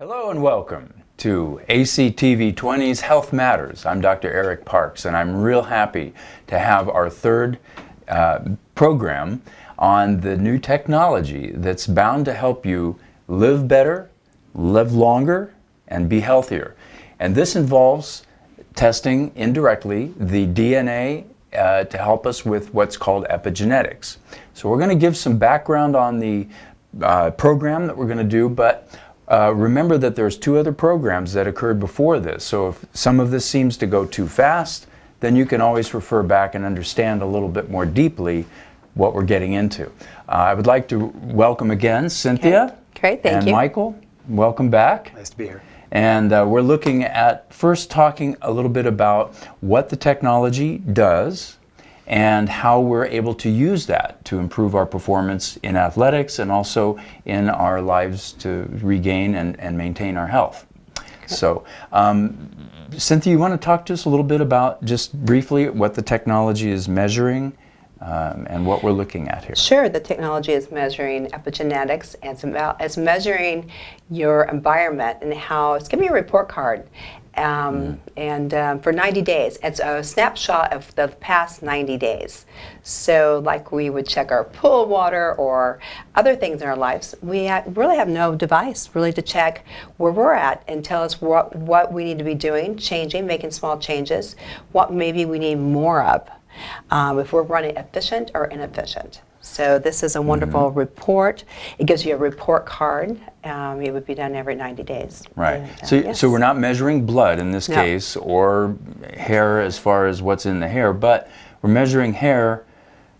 Hello and welcome to ACTV20's Health Matters. I'm Dr. Eric Parks, and I'm real happy to have our third program on the new technology that's bound to help you live better, live longer, and be healthier. And this involves testing indirectly the DNA to help us with what's called epigenetics. So we're going to give some background on the program that we're going to do, but remember that there's two other programs that occurred before this. So if some of this seems to go too fast, then you can always refer back and understand a little bit more deeply what we're getting into. I would like to welcome again Cynthia. Okay. Great, thank you. And Michael. Welcome back. Nice to be here. And we're looking at first talking a little bit about what the technology does and how we're able to use that to improve our performance in athletics and also in our lives to regain and maintain our health. Okay. So, Cynthia, you want to talk to us a little bit about, just briefly, what the technology is measuring and what we're looking at here? Sure, the technology is measuring epigenetics, and it's measuring your environment and how it's giving you a report card. For 90 days. It's a snapshot of the past 90 days. So like we would check our pool water or other things in our lives, we really have no device really to check where we're at and tell us what we need to be doing, changing, making small changes, what maybe we need more of, if we're running efficient or inefficient. So this is a wonderful report. It gives you a report card. It would be done every 90 days. Right. And, so we're not measuring blood in this case, or hair as far as what's in the hair, but we're measuring hair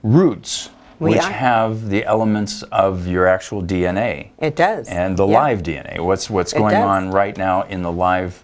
roots, which have the elements of your actual DNA. It does. And the live DNA. What's going on right now in the live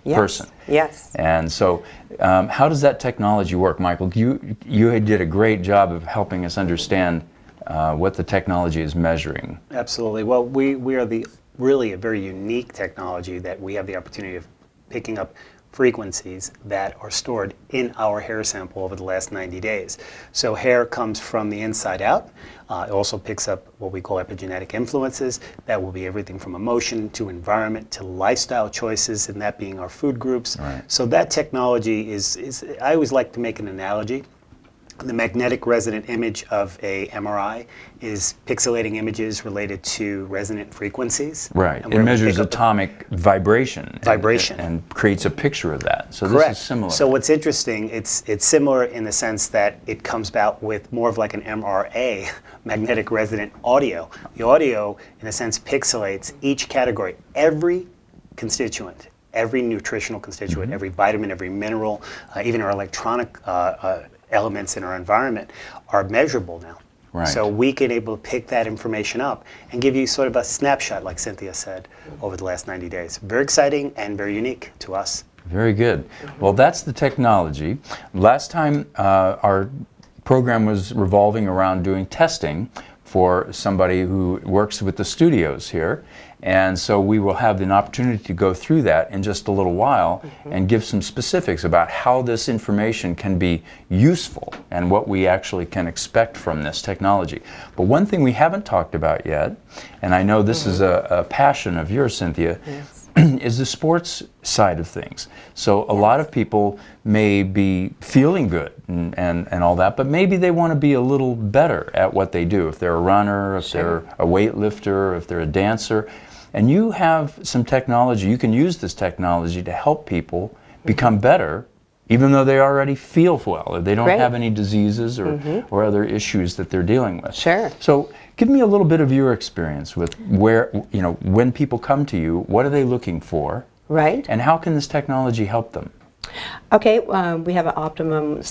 person. Yes. And so how does that technology work? Michael, you did a great job of helping us understand what the technology is measuring. Absolutely. Well, we are really a very unique technology that we have the opportunity of picking up frequencies that are stored in our hair sample over the last 90 days. So hair comes from the inside out. It also picks up what we call epigenetic influences. That will be everything from emotion to environment to lifestyle choices, and that being our food groups. Right. So that technology is, I always like to make an analogy. The magnetic resonant image of a MRI is pixelating images related to resonant frequencies. Right. It measures atomic vibration. And creates a picture of that. So Correct. This is similar. So what's interesting, it's similar in the sense that it comes about with more of like an MRA, magnetic resonant audio. The audio, in a sense, pixelates each category, every constituent, every nutritional constituent, every vitamin, every mineral, even our electronic elements in our environment are measurable now. Right. So we can able to pick that information up and give you sort of a snapshot, like Cynthia said, over the last 90 days. Very exciting and very unique to us. Very good. Well, that's the technology. Last time our program was revolving around doing testing for somebody who works with the studios here. And so we will have an opportunity to go through that in just a little while and give some specifics about how this information can be useful and what we actually can expect from this technology. But one thing we haven't talked about yet, and I know this is a passion of yours, Cynthia, is the sports side of things. So a lot of people may be feeling good and all that, but maybe they want to be a little better at what they do. If they're a runner, if they're a weightlifter, if they're a dancer. And you have some technology, you can use this technology to help people become better, even though they already feel well, or they don't have any diseases or other issues that they're dealing with. Sure. So give me a little bit of your experience with where, when people come to you, what are they looking for? Right. And how can this technology help them? Okay, we have an optimum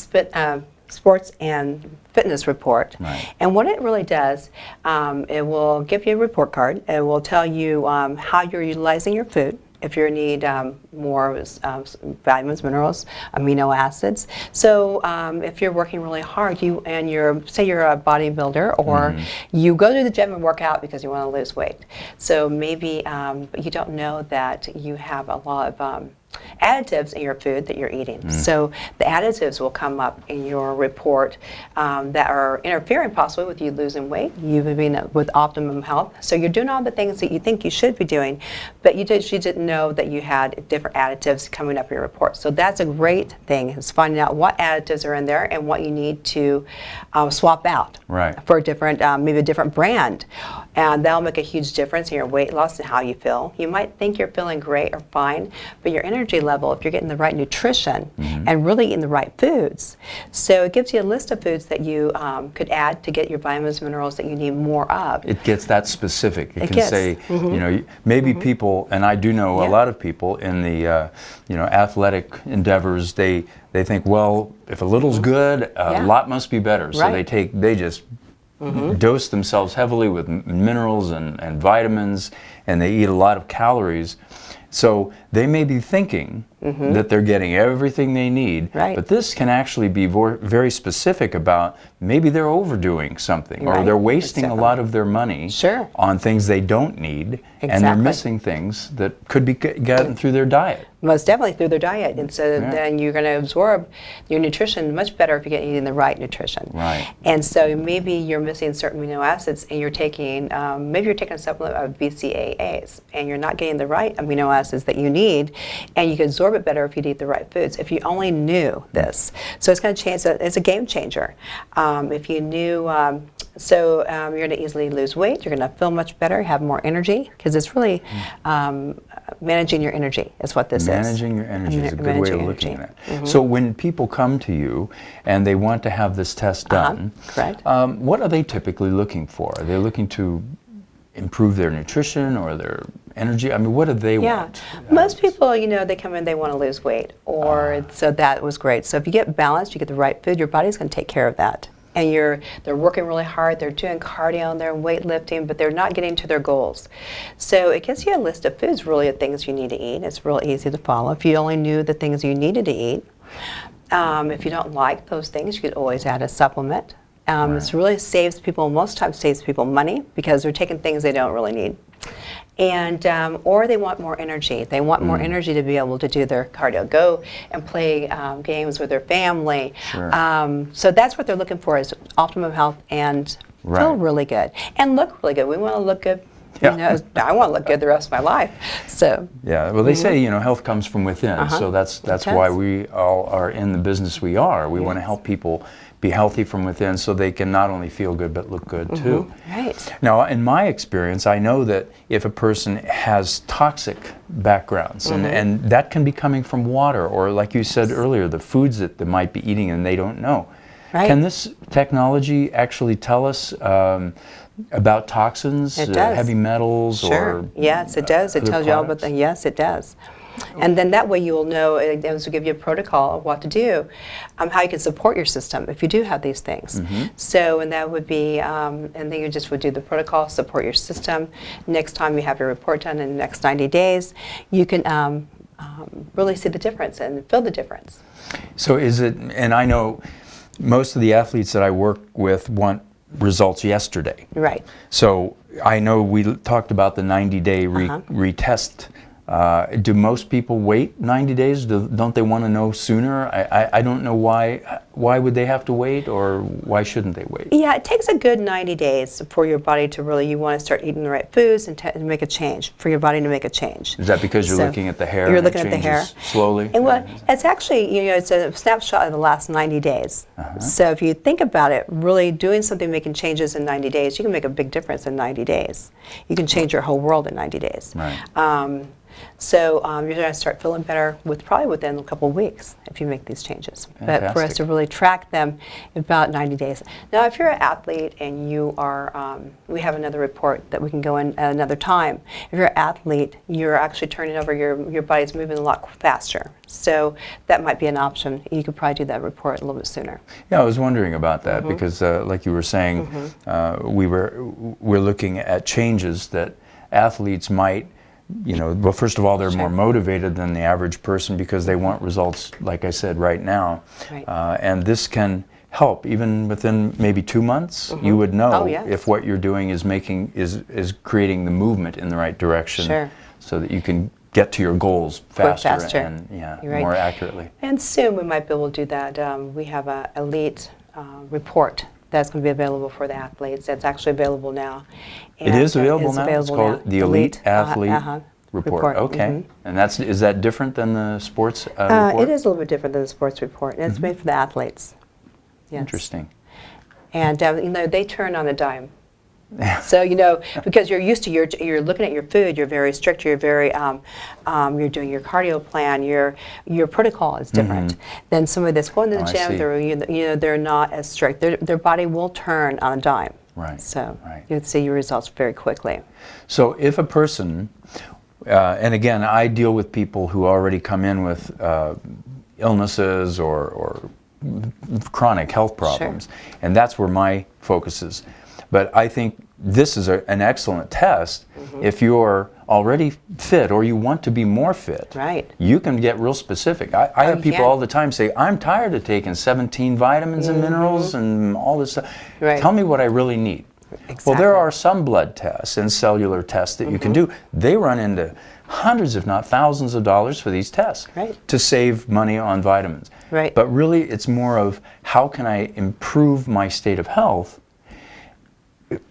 sports and fitness report. Right. And what it really does, it will give you a report card. It will tell you how you're utilizing your food, if you need more vitamins, minerals, amino acids. So if you're working really hard, say you're a bodybuilder, or you go to the gym and work out because you want to lose weight. So maybe you don't know that you have a lot of additives in your food that you're eating. So the additives will come up in your report that are interfering possibly with you losing weight, you being with optimum health. So you're doing all the things that you think you should be doing, but you didn't know that you had different additives coming up in your report. So that's a great thing, is finding out what additives are in there and what you need to swap out for a different, maybe a different brand. And that'll make a huge difference in your weight loss and how you feel. You might think you're feeling great or fine, but your energy level, if you're getting the right nutrition and really eating the right foods. So it gives you a list of foods that you could add to get your vitamins and minerals that you need more of. It gets that specific. It can say, you know, maybe people, and I do know a lot of people in the, you know, athletic endeavors, they think, well, if a little's good, a lot must be better. So they just dose themselves heavily with minerals and vitamins, and they eat a lot of calories. So they may be thinking that they're getting everything they need, but this can actually be very specific about maybe they're overdoing something, or they're wasting a lot of their money on things they don't need, and they're missing things that could be gotten through their diet. Most definitely through their diet, and so then you're going to absorb your nutrition much better if you're eating the right nutrition. And so maybe you're missing certain amino acids, and you're taking, maybe you're taking a supplement of BCAAs, and you're not getting the right amino acids that you need, and you can absorb it better if you eat the right foods. If you only knew this, so it's going to change. It's a game changer. If you knew. You're going to easily lose weight. You're going to feel much better, have more energy, because it's really managing your energy is what this is. Managing your energy is a good way of looking at it. So when people come to you and they want to have this test done, what are they typically looking for? Are they looking to improve their nutrition or their energy? I mean, what do they want? Most people, you know, they come in, they want to lose weight, or so that was great. So if you get balanced, you get the right food, your body's going to take care of that. And they're working really hard, they're doing cardio and they're weightlifting, but they're not getting to their goals. So it gives you a list of foods, really, of things you need to eat. It's real easy to follow. If you only knew the things you needed to eat, if you don't like those things, you could always add a supplement. It really saves people, most times saves people money, because they're taking things they don't really need. And or they want more energy. They want more energy to be able to do their cardio, go and play games with their family. So that's what they're looking for, is optimum health and feel really good and look really good. We want to look good. You know, I want to look good the rest of my life. So well, they say, you know, health comes from within. So that's why we all are in the business we are. We want to help people be healthy from within, so they can not only feel good but look good too. Now, in my experience, I know that if a person has toxic backgrounds, and that can be coming from water, or like you said earlier, the foods that they might be eating and they don't know. Can this technology actually tell us about toxins, heavy metals, or yes, it does. It tells you all about the. Yes, it does. And then that way you will know, it will give you a protocol of what to do, how you can support your system if you do have these things. So, and that would be, and then you just would do the protocol, support your system. Next time you have your report done in the next 90 days, you can really see the difference and feel the difference. So is it, and I know most of the athletes that I work with want results yesterday. So I know we talked about the 90-day retest. Do most people wait 90 days? Don't they want to know sooner? I don't know why. Why would they have to wait, or why shouldn't they wait? Yeah, it takes a good 90 days for your body to really, you want to start eating the right foods and make a change, for your body to make a change. Is that because you're looking at the hair? You're looking at the hair slowly? And well, it's actually, you know, it's a snapshot of the last 90 days. So if you think about it, really doing something, making changes in 90 days, you can make a big difference in 90 days. You can change your whole world in 90 days. So you're going to start feeling better probably within a couple of weeks if you make these changes. But for us to really track them in about 90 days. Now, if you're an athlete and you are, we have another report that we can go in at another time. If you're an athlete, you're actually turning over, your body's moving a lot faster. So that might be an option. You could probably do that report a little bit sooner. Yeah, I was wondering about that because, like you were saying, we're looking at changes that athletes might. You know, well, first of all, they're more motivated than the average person because they want results, like I said, right now. And this can help even within maybe 2 months. You would know if what you're doing is creating the movement in the right direction, so that you can get to your goals faster, faster. and You're right. more accurately. And soon we might be able to do that. We have an elite report that's going to be available for the athletes. That's actually available now. It is available now? It's Available called now. the Elite Athlete Report. Okay. And is that different than the sports report? It is a little bit different than the sports report, and it's made for the athletes. Yes. Interesting. And they turn on a dime. So because you're used to you're looking at your food, you're very strict, you're very you're doing your cardio plan, your protocol is different than somebody that's going to the gym. They're not as strict. Their body will turn on a dime. Right. So you'd see your results very quickly. So if a person, and again, I deal with people who already come in with illnesses or chronic health problems, and that's where my focus is. But I think this is an excellent test if you're already fit or you want to be more fit. Right. You can get real specific. I have people all the time say, I'm tired of taking 17 vitamins and minerals and all this stuff. Right. Tell me what I really need. Exactly. Well, there are some blood tests and cellular tests that you can do. They run into hundreds, if not thousands of dollars for these tests to save money on vitamins. Right. But really, it's more of how can I improve my state of health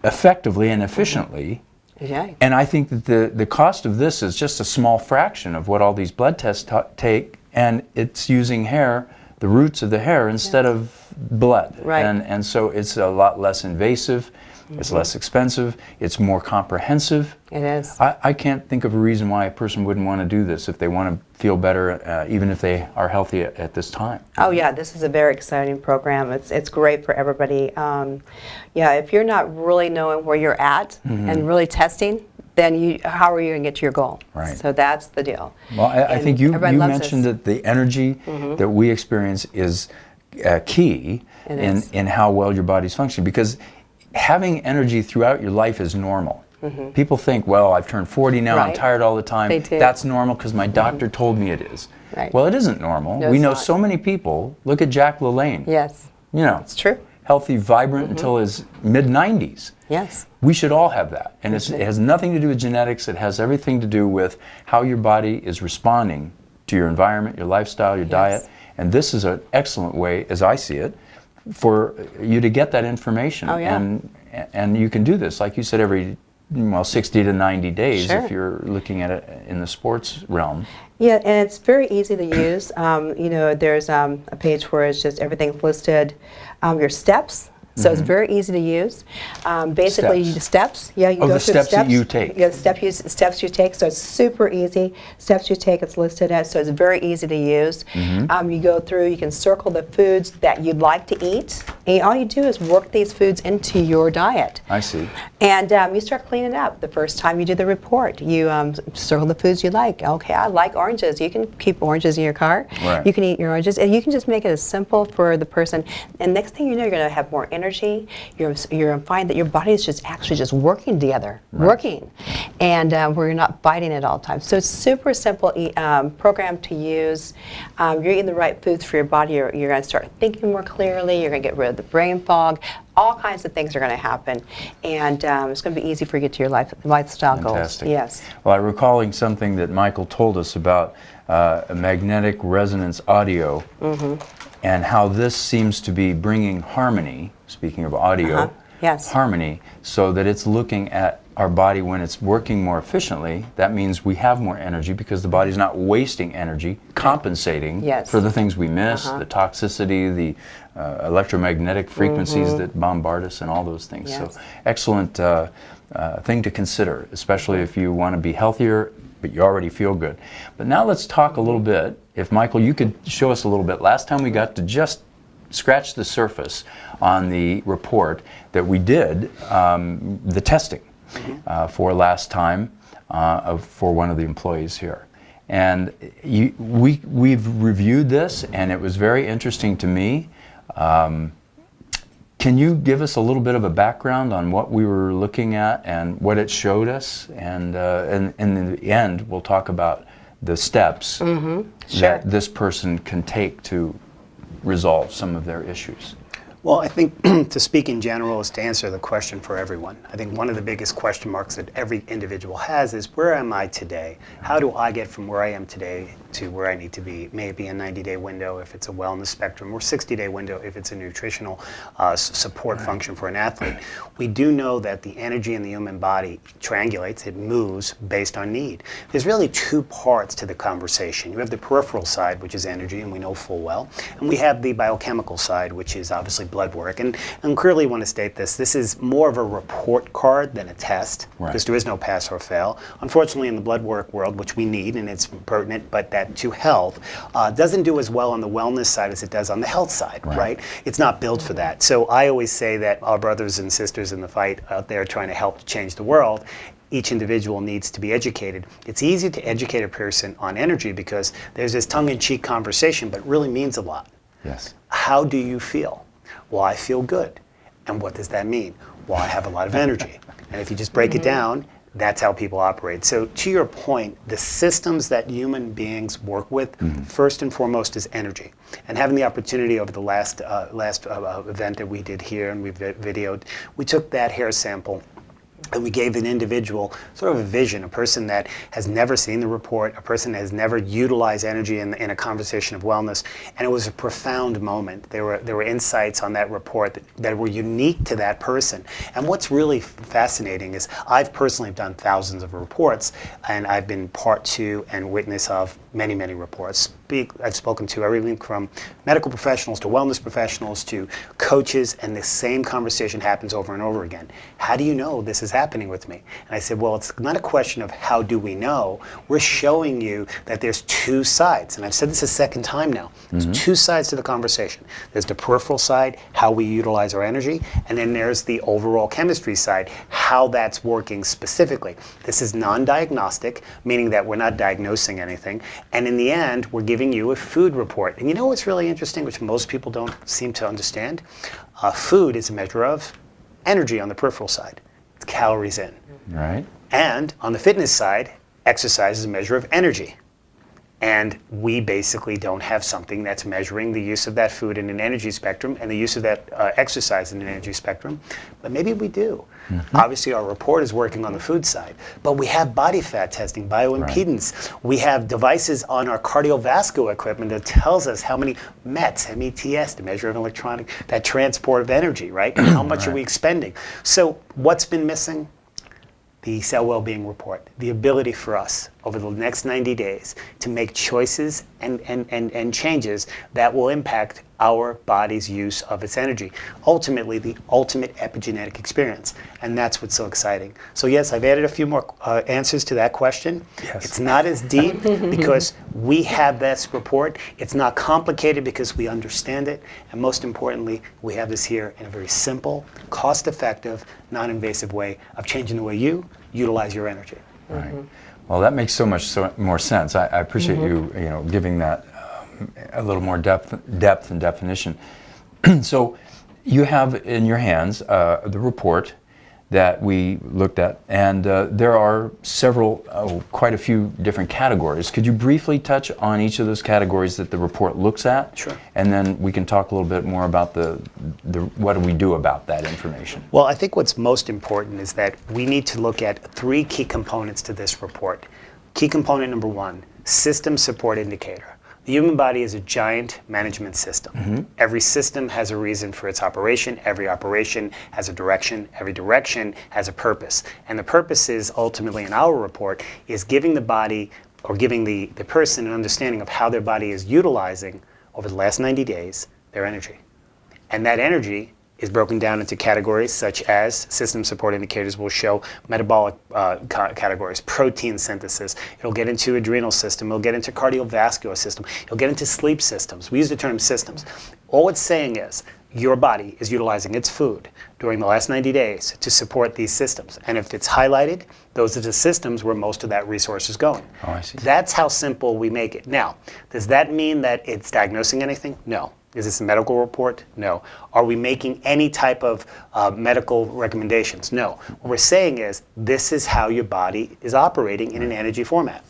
effectively and efficiently. And I think that the cost of this is just a small fraction of what all these blood tests take, and it's using hair, the roots of the hair, instead of blood. And so it's a lot less invasive, it's less expensive, it's more comprehensive. It is. I can't think of a reason why a person wouldn't want to do this if they want to feel better, even if they are healthy at this time. Oh yeah, this is a very exciting program. It's great for everybody. If you're not really knowing where you're at and really testing, then how are you going to get to your goal? Right. So that's the deal. Well, I think you mentioned that the energy that we experience is key in how well your body's functioning, because having energy throughout your life is normal. People think, well, I've turned 40 now, I'm tired all the time. They do. That's normal because my doctor told me it is. Right. Well, it isn't normal. No, we it's know not. so many people. Look at Jack LaLanne. Yes. It's true. Healthy, vibrant until his mid-90s. Yes. We should all have that. And it has nothing to do with genetics. It has everything to do with how your body is responding to your environment, your lifestyle, your diet. And this is an excellent way, as I see it, for you to get that information. And you can do this, like you said, every 60 to 90 days if you're looking at it in the sports realm. Yeah, and it's very easy to use. There's a page where it's just everything's listed, your steps. So it's very easy to use. Basically, steps. Yeah, you go through the steps that you take. Yeah, steps you take. So it's super easy. Steps you take, it's listed as. So it's very easy to use. You go through. You can circle the foods that you'd like to eat. And all you do is work these foods into your diet. I see. And you start cleaning up the first time you do the report. You circle the foods you like. Okay, I like oranges. You can keep oranges in your car. Right. You can eat your oranges, and you can just make it as simple for the person. And next thing you know, you're going to have more energy. You're going to find that your body is just working together, working, and where you're not fighting it all the time. So it's super simple program to use. You're eating the right foods for your body. You're going to start thinking more clearly. You're going to get rid of the brain fog. All kinds of things are going to happen, and it's going to be easy for you to get to your lifestyle goals. Yes. Well, I'm recalling something that Michael told us about magnetic resonance audio, and how this seems to be bringing harmony. Speaking of audio, harmony, so that it's looking at our body when it's working more efficiently. That means we have more energy because the body's not wasting energy, compensating for the things we miss, the toxicity, the electromagnetic frequencies that bombard us, and all those things. So excellent thing to consider, especially if you want to be healthier, but you already feel good. But now let's talk a little bit. If Michael, you could show us a little bit. Last time we got to just scratch the surface on the report that we did, the testing for last time for one of the employees here. And we've reviewed this, and it was very interesting to me. Can you give us a little bit of a background on what we were looking at and what it showed us? And in the end, we'll talk about the steps that this person can take to resolve some of their issues. Well, I think to speak in general is to answer the question for everyone. I think one of the biggest question marks that every individual has is, where am I today? How do I get from where I am today to where I need to be? Maybe a 90-day window if it's a wellness spectrum, or 60-day window if it's a nutritional support function for an athlete. We do know that the energy in the human body triangulates, it moves based on need. There's really two parts to the conversation. You have the peripheral side, which is energy, and we know full well, and we have the biochemical side, which is obviously blood work. And clearly want to state this is more of a report card than a test, because there is no pass or fail. Unfortunately, in the blood work world, which we need, and it's pertinent, but that to health, doesn't do as well on the wellness side as it does on the health side, right? It's not built for that. So I always say that our brothers and sisters in the fight out there trying to help change the world, each individual needs to be educated. It's easy to educate a person on energy because there's this tongue-in-cheek conversation, but it really means a lot. Yes. How do you feel? Well, I feel good. And what does that mean? Well, I have a lot of energy. And if you just break it down, that's how people operate. So to your point, the systems that human beings work with, first and foremost, is energy. And having the opportunity over the last event that we did here and we videoed, we took that hair sample and we gave an individual sort of a vision, a person that has never seen the report, a person that has never utilized energy in a conversation of wellness, and it was a profound moment. There were insights on that report that were unique to that person. And what's really fascinating is I've personally done thousands of reports, and I've been part to and witness of many, many reports. I've spoken to everything from medical professionals to wellness professionals to coaches, and the same conversation happens over and over again. How do you know this is happening with me? And I said, well, it's not a question of how do we know. We're showing you that there's two sides. And I've said this a second time now. There's two sides to the conversation. There's the peripheral side, how we utilize our energy, and then there's the overall chemistry side, how that's working specifically. This is non-diagnostic, meaning that we're not diagnosing anything. And in the end, we're giving you a food report. And you know what's really interesting, which most people don't seem to understand? Food is a measure of energy on the peripheral side. It's calories in. Right. And on the fitness side, exercise is a measure of energy. And we basically don't have something that's measuring the use of that food in an energy spectrum and the use of that exercise in an energy spectrum. But maybe we do. Obviously, our report is working on the food side. But we have body fat testing, bioimpedance. We have devices on our cardiovascular equipment that tells us how many METs, METS, the measure of electronic, that transport of energy, right? And how much are we expending? So what's been missing? The cell well-being report, the ability for us over the next 90 days to make choices and changes that will impact our body's use of its energy. Ultimately, the ultimate epigenetic experience. And that's what's so exciting. So yes, I've added a few more answers to that question. Yes. It's not as deep because we have this report. It's not complicated because we understand it. And most importantly, we have this here in a very simple, cost-effective, non-invasive way of changing the way you utilize your energy. Right. Well, that makes so much more sense. I appreciate you giving that a little more depth and definition. So you have in your hands the report that we looked at, and there are quite a few different categories. Could you briefly touch on each of those categories that the report looks at? Sure. And then we can talk a little bit more about the what do we do about that information? Well, I think what's most important is that we need to look at three key components to this report. Key component number one, system support indicator. The human body is a giant management system. Every system has a reason for its operation. Every operation has a direction. Every direction has a purpose. And the purpose is ultimately in our report is giving the body or giving the person an understanding of how their body is utilizing over the last 90 days their energy. And that energy is broken down into categories such as system support indicators will show metabolic categories, protein synthesis. It'll get into adrenal system. It'll get into cardiovascular system. It'll get into sleep systems. We use the term systems. All it's saying is your body is utilizing its food during the last 90 days to support these systems. And if it's highlighted, those are the systems where most of that resource is going. Oh, I see. That's how simple we make it. Now, does that mean that it's diagnosing anything? No. Is this a medical report? No. Are we making any type of medical recommendations? No. What we're saying is this is how your body is operating in an energy format.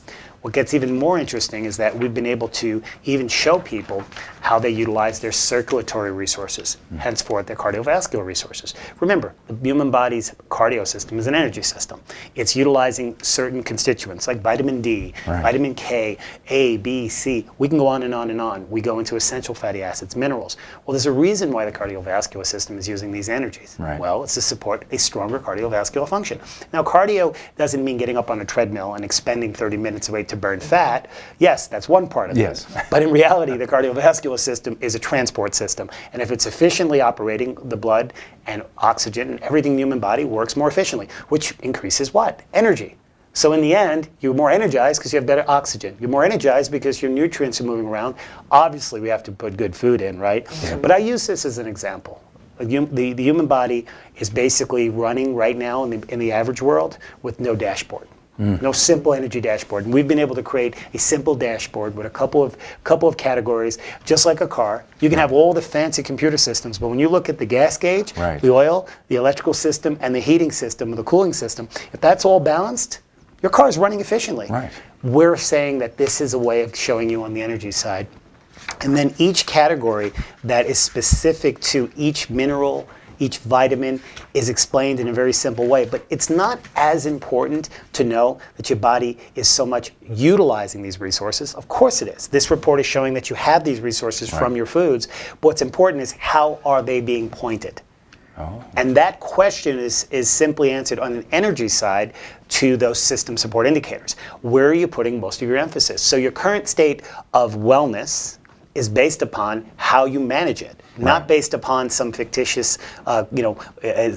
What gets even more interesting is that we've been able to even show people how they utilize their circulatory resources, henceforth their cardiovascular resources. Remember, the human body's cardio system is an energy system. It's utilizing certain constituents like vitamin D, vitamin K, A, B, C. We can go on and on and on. We go into essential fatty acids, minerals. Well, there's a reason why the cardiovascular system is using these energies. Well, it's to support a stronger cardiovascular function. Now, cardio doesn't mean getting up on a treadmill and expending 30 minutes a way to burn fat. Yes, that's one part of it. But in reality, the cardiovascular system is a transport system. And if it's efficiently operating, the blood and oxygen and everything in the human body works more efficiently, which increases what? Energy. So in the end, you're more energized because you have better oxygen. You're more energized because your nutrients are moving around. Obviously, we have to put good food in, right? But I use this as an example. The human body is basically running right now in the average world with no dashboard. No simple energy dashboard. And we've been able to create a simple dashboard with a couple of categories, just like a car. You can have all the fancy computer systems, but when you look at the gas gauge, the oil, the electrical system, and the heating system, or the cooling system, if that's all balanced, your car is running efficiently. We're saying that this is a way of showing you on the energy side. And then each category that is specific to each mineral, each vitamin is explained in a very simple way. But it's not as important to know that your body is so much utilizing these resources. Of course it is. This report is showing that you have these resources from your foods. But what's important is how are they being pointed? And that question is simply answered on an energy side to those system support indicators. Where are you putting most of your emphasis? So your current state of wellness is based upon how you manage it, not based upon some fictitious, a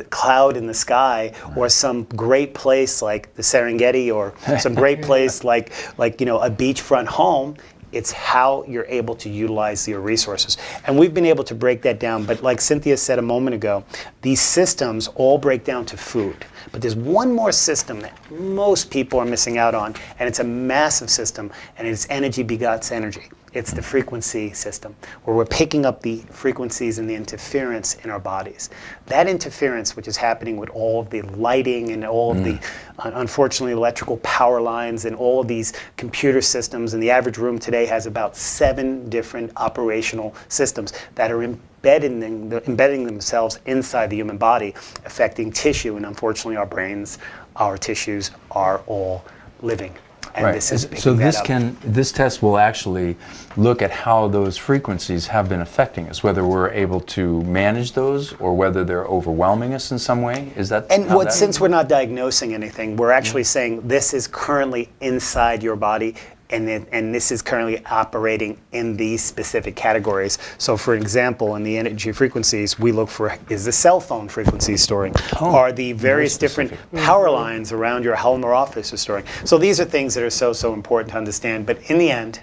cloud in the sky or some great place like the Serengeti or some great place like a beachfront home. It's how you're able to utilize your resources. And we've been able to break that down. But like Cynthia said a moment ago, these systems all break down to food. But there's one more system that most people are missing out on, and it's a massive system, and it's energy begots energy. It's the frequency system, where we're picking up the frequencies and the interference in our bodies. That interference, which is happening with all of the lighting and all of the, unfortunately, electrical power lines and all of these computer systems, and the average room today has about 7 different operational systems that are embedding themselves inside the human body, affecting tissue, and unfortunately our brains, our tissues are all living. And this is so this test will actually look at how those frequencies have been affecting us, whether we're able to manage those or whether they're overwhelming us in some way. Is that? And since we're not diagnosing anything, we're actually saying this is currently inside your body. And this is currently operating in these specific categories. So for example, in the energy frequencies, we look for, is the cell phone frequency storing? Are the various different power lines around your home or office are storing? So these are things that are so important to understand. But in the end,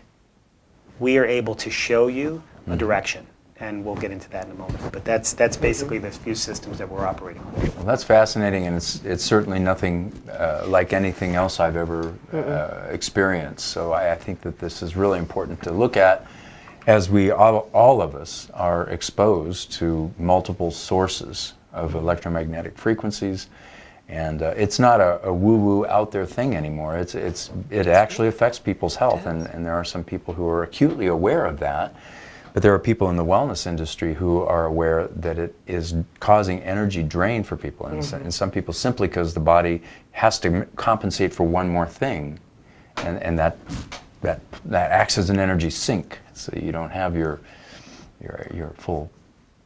we are able to show you a direction. And we'll get into that in a moment. But that's basically the few systems that we're operating on. Well, that's fascinating, and it's certainly nothing like anything else I've ever experienced. So I think that this is really important to look at as we all of us are exposed to multiple sources of electromagnetic frequencies. And it's not a woo-woo out there thing anymore. It actually affects people's health, and there are some people who are acutely aware of that. But there are people in the wellness industry who are aware that it is causing energy drain for people, and some people simply because the body has to compensate for one more thing, and that acts as an energy sink, so you don't have your full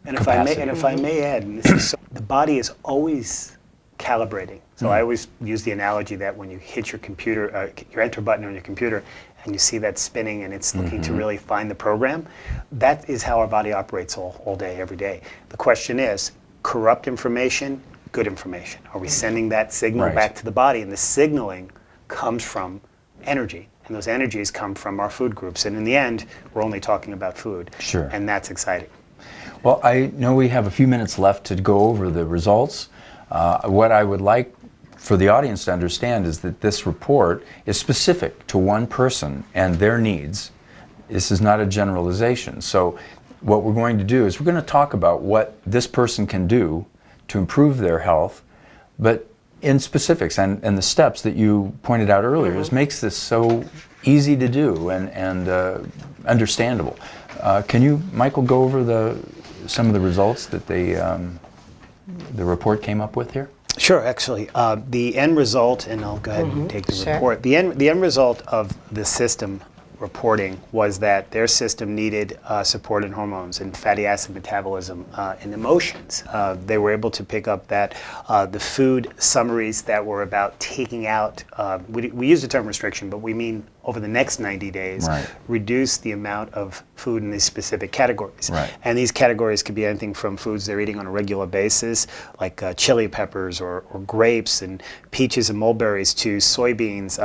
capacity. If I may add, and this is the body is always calibrating. So I always use the analogy that when you hit your computer, your enter button on your computer, and you see that spinning and it's looking to really find the program, that is how our body operates all day, every day. The question is, corrupt information, good information. Are we sending that signal back to the body? And the signaling comes from energy. And those energies come from our food groups. And in the end, we're only talking about food. Sure. And that's exciting. Well, I know we have a few minutes left to go over the results. What I would like for the audience to understand is that this report is specific to one person and their needs. This is not a generalization. So what we're going to do is we're going to talk about what this person can do to improve their health, but in specifics, and the steps that you pointed out earlier makes this so easy to do and understandable. Can you, Michael, go over some of the results that the report came up with here? Sure, actually. The end result, and I'll go ahead and take the Sure. report. The end result of the system reporting was that their system needed support in hormones and fatty acid metabolism and emotions. They were able to pick up that the food summaries that were about taking out, we use the term restriction, but we mean over the next 90 days, Right. reduce the amount of food in these specific categories. Right. And these categories could be anything from foods they're eating on a regular basis, like chili peppers or grapes and peaches and mulberries, to soybeans,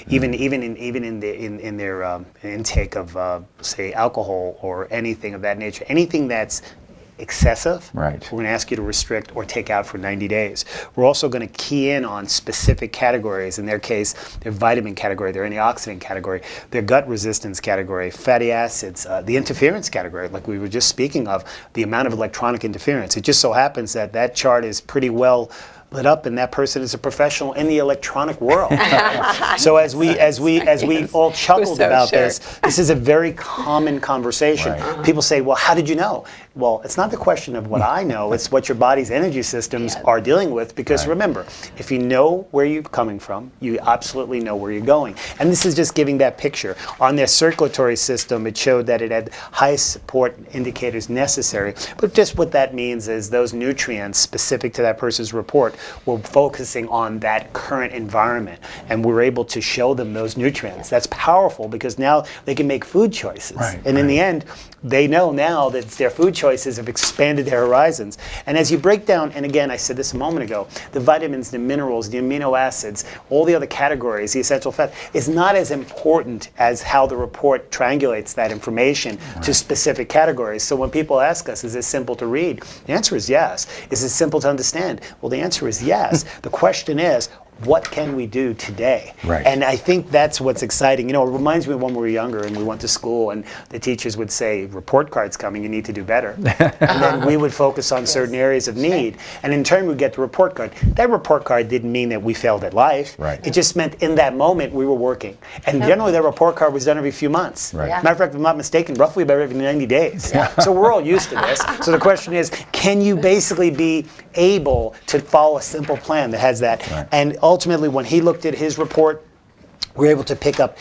even in their intake of say alcohol or anything of that nature, anything that's excessive, Right. we're going to ask you to restrict or take out for 90 days. We're also going to key in on specific categories. In their case, their vitamin category, their antioxidant category, their gut resistance category, fatty acids, the interference category, like we were just speaking of, the amount of electronic interference. It just so happens that that chart is pretty well lit up, and that person is a professional in the electronic world. So as we all chuckled so about sure. this is a very common conversation. Right. People say, well, how did you know? Well, it's not the question of what I know, it's what your body's energy systems are dealing with, because Right. remember, if you know where you're coming from, you absolutely know where you're going. And this is just giving that picture. On their circulatory system, it showed that it had highest support indicators necessary, but just what that means is those nutrients specific to that person's report were focusing on that current environment, and we're able to show them those nutrients. That's powerful, because now they can make food choices. Right, And in right. the end, they know now that their food choices have expanded their horizons. And as you break down, and again, I said this a moment ago, the vitamins, the minerals, the amino acids, all the other categories, the essential fat, is not as important as how the report triangulates that information to specific categories. So when people ask us, is this simple to read? The answer is yes. Is this simple to understand? Well, the answer is yes. The question is, what can we do today? Right. And I think that's what's exciting. You know, it reminds me of when we were younger and we went to school and the teachers would say, report card's coming, you need to do better. And then we would focus on certain areas of need. And in turn, we'd get the report card. That report card didn't mean that we failed at life. Right. It just meant in that moment we were working. And generally that report card was done every few months. Right. Yeah. Matter of fact, if I'm not mistaken, roughly about every 90 days. So we're all used to this. So the question is, can you basically be able to follow a simple plan that has that? Right. And ultimately, when he looked at his report, we were able to pick up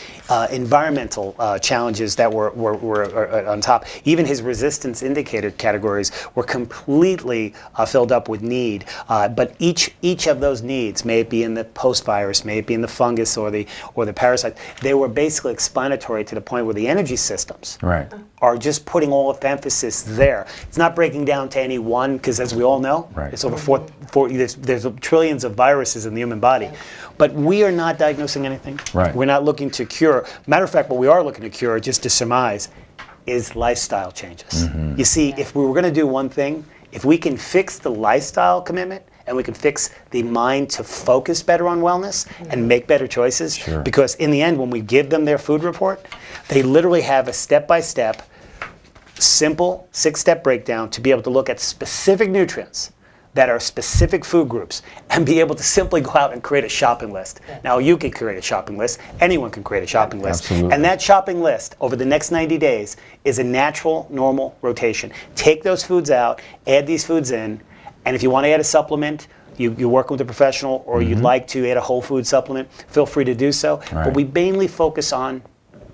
environmental challenges that were on top. Even his resistance indicator categories were completely filled up with need. But each of those needs, may it be in the post-virus, may it be in the fungus or the parasite, they were basically explanatory to the point where the energy systems Right. are just putting all of emphasis there. It's not breaking down to any one, because as we all know, Right. it's over there's trillions of viruses in the human body. But we are not diagnosing anything. Right. We're not looking to cure. Matter of fact, what we are looking to cure, just to surmise, is lifestyle changes. You see, if we were going to do one thing, if we can fix the lifestyle commitment, and we can fix the mind to focus better on wellness and make better choices, Sure. because in the end, when we give them their food report, they literally have a step-by-step, simple 6-step breakdown to be able to look at specific nutrients that are specific food groups and be able to simply go out and create a shopping list. Now, you can create a shopping list. Anyone can create a shopping list. Absolutely. And that shopping list over the next 90 days is a natural, normal rotation. Take those foods out, add these foods in, and if you want to add a supplement, you're working with a professional, or you'd like to add a whole food supplement, feel free to do so. Right. But we mainly focus on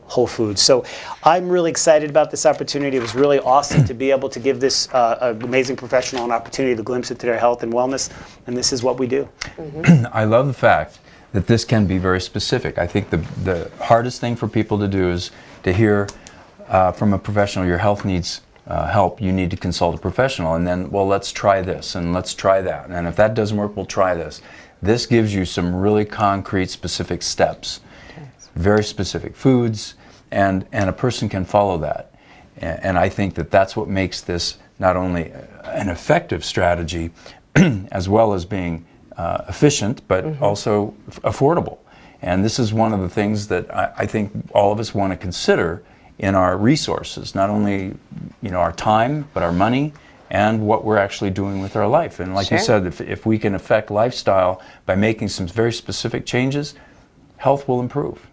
whole foods. So I'm really excited about this opportunity. It was really awesome to be able to give this amazing professional an opportunity to glimpse into their health and wellness, and this is what we do. I love the fact that this can be very specific. I think the hardest thing for people to do is to hear from a professional, your health needs help, you need to consult a professional, and then, well, let's try this and let's try that, and if that doesn't work, we'll try this. This gives you some really concrete, specific steps, very specific foods, and a person can follow that. And I think that that's what makes this not only an effective strategy, as well as being efficient, but also affordable. And this is one of the things that I think all of us want to consider in our resources, not only our time, but our money, and what we're actually doing with our life. And like you said, if we can affect lifestyle by making some very specific changes, health will improve.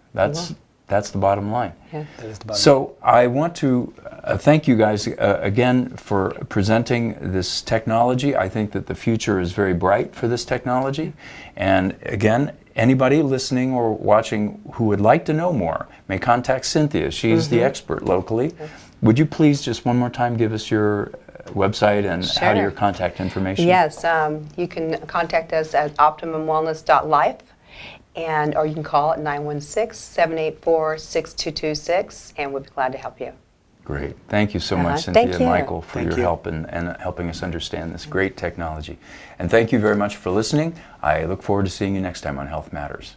That's the bottom line. Yeah. That is the bottom. So I want to thank you guys again for presenting this technology. I think that the future is very bright for this technology. And again, anybody listening or watching who would like to know more may contact Cynthia. She's the expert locally. Would you please just one more time give us your website and how to your contact information? Yes, you can contact us at optimumwellness.life. Or you can call at 916-784-6226, and we'll be glad to help you. Great. Thank you so much, Cynthia Thank and you. Michael, for your help and helping us understand this great technology. And thank you very much for listening. I look forward to seeing you next time on Health Matters.